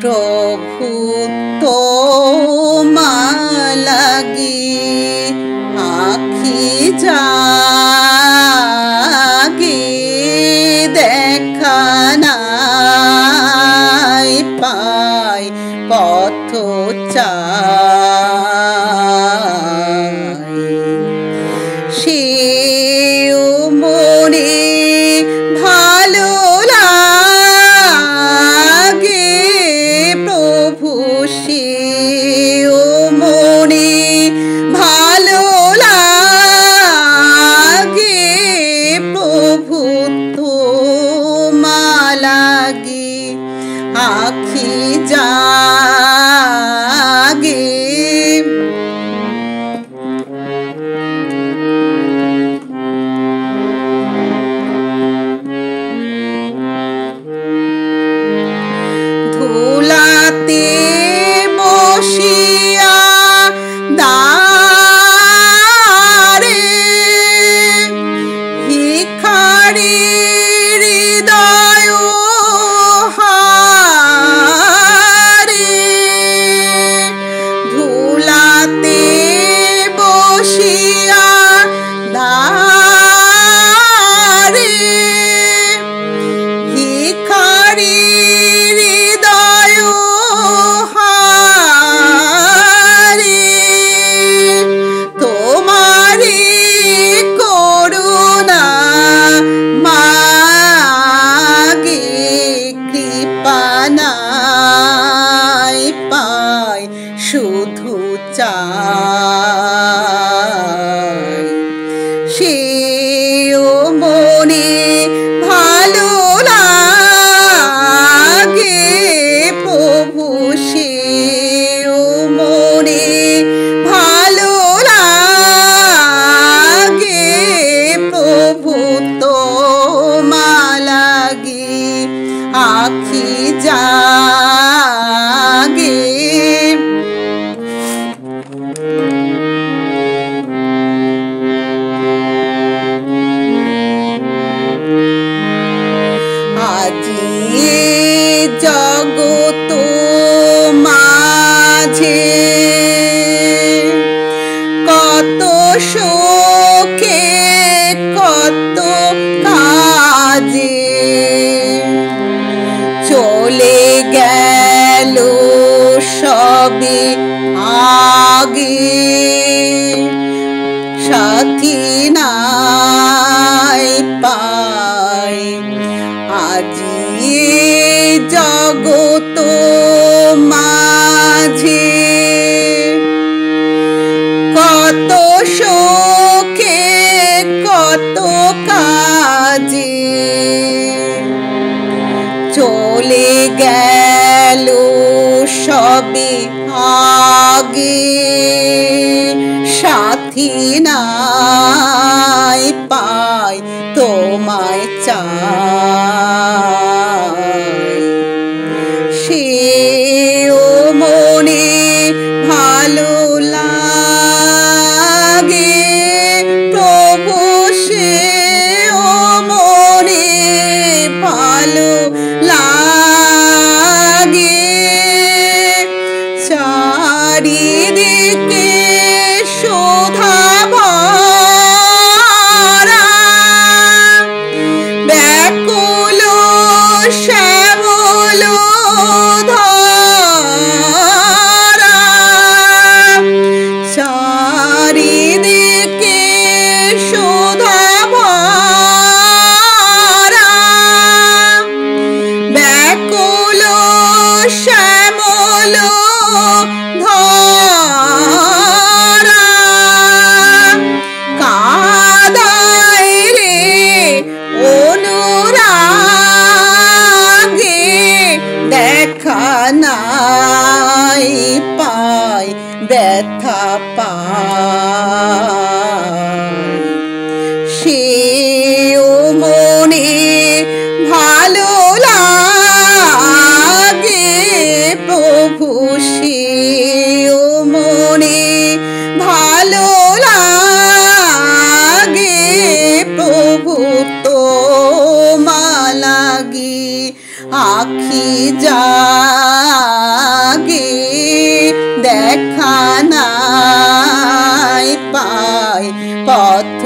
प्रभु तोमार लागि आखि जागे देखा नाई पाई पथ चाई सेও মনে ভালো লাগে প্রভু সেও মনে ভালো লাগে প্রভু তোমার লাগি আখি জাগে ধুলাতে বসিয়া দারে ভিখারি হৃদয় হারে ধুলাতে বসিয়া দারে ভিখারি হৃদয় হারে তোমারি করুণা মাগে কৃপা নাই পাই শুধু চাই সেও মনে ভালো লাগে প্রভু সেও মনে ভালো লাগে প্রভু তোমার লাগি আখি জাগে আজি জগত মাঝে কত শোকে কত কাজে চলে গেল সবে আগে সাথী নাই পাই আজি জগত মাঝে কত শোকে কত কাজে চলে গেল সবে আগে সাথী নাই পাই তোমায় চাই সেও মনে ভালো লাগে প্রভু সেও মনে ভালো লাগে চারিদিকে শোধা আখি জাগে দেখা নাই পায় পথ